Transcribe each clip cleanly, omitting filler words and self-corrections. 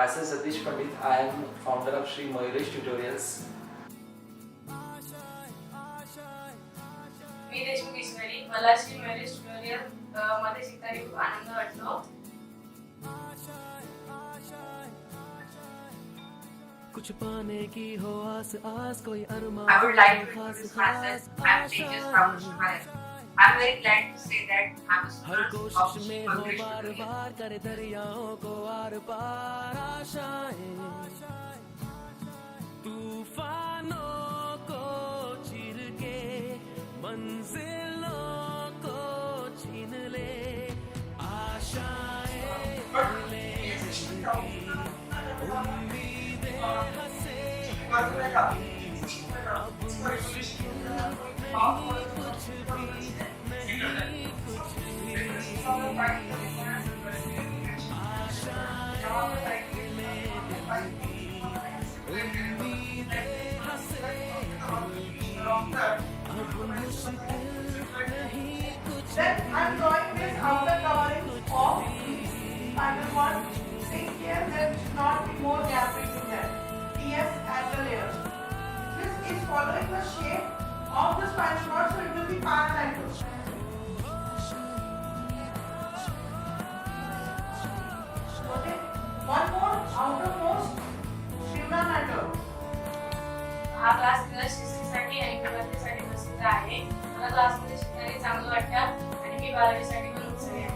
Myself Satish Pandit. I am founder of Sri Mayuresh Tutorials. मी देशमुख ईश्वरी. मला Shri Mayuresh tutorial मध्ये शिकताना खूप आनंद वाटतो. कुछ पाने की हो आस आस कोई अरमान. I would like to introduce myself. I'm Tejas from Mushmahal. I'm very glad to say that I'm a her student of कोशिश में हो Mayuresh बार Tutorials. बार करे दरियाओं को आर पार आशाएं. तूफानों को चीर के मंजिलों को छीन ले. आशाएं ले उम्मीदें हंसे Then I'm drawing this outer covering of panel 1. Take care there should not be more gap between them. TS at the layer. This is following the shape of the spinal cord, so it will be parallel to it. Okay. One more outermost Shivna matter. हा class तुला शिस्तीसाठी आणि प्रगतीसाठी प्रसिद्ध आहे. मला क्लासमध्ये शिकताना चांगलं वाटतं आणि मी 12वी साठी पण उत्साही आहे.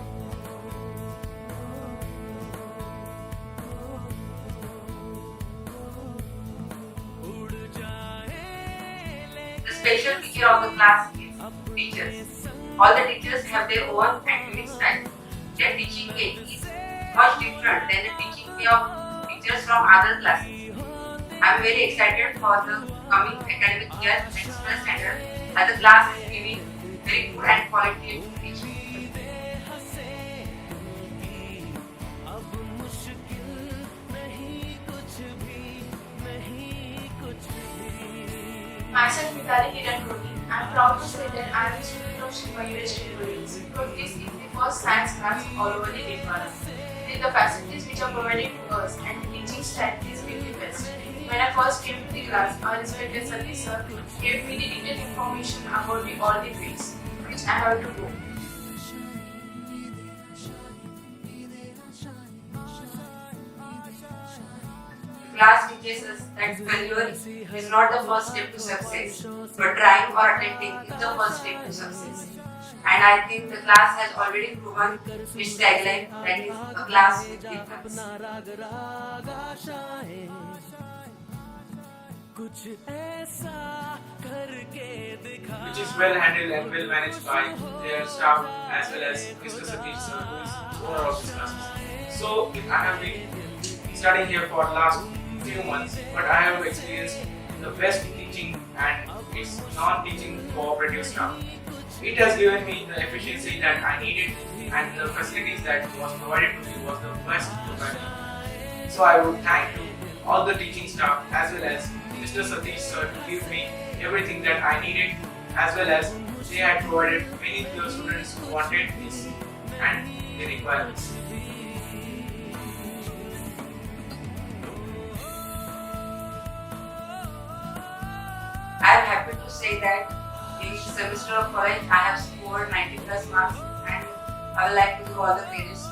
The special feature of the class is teachers. All the teachers have their own and unique style. Their teaching way is much different than the teaching way of teachers from other classes. I am very excited for the coming academic year next standard as the class is giving very good and quality teaching. Myself Mitali Kiran Rodi. I am proud to say that I am a student of Sri Mayuresh Tutorials. This is the first science class all over the Nepal. With the facilities which are provided to us and the teaching style is really best. When I first came to the class, our respected Satish sir gave me the detailed information about all the fields which I have to do. The class teaches us that failure is not the first step to success, but trying or attempting is the first step to success. And I think the class has already proven its tagline, that is a class with difference. राग राग आशाएं कुछ ऐसा करके दिखा. Which is well handled and well managed by their staff as well as Mr. Satish sir, who is owner of this classes. So I have been studying here for last few months, but I have experienced the best teaching and its non-teaching cooperative staff. It has given me the efficiency that I needed, and the facilities that was provided to me was the best provided. So I would thank to all the teaching staff as well as Mr. Satish sir to give me everything that I needed, as well as they had provided many of the students who wanted this and they require this. I am happy to say that in this semester of college I have scored 90+ marks, and I would like to give all the credits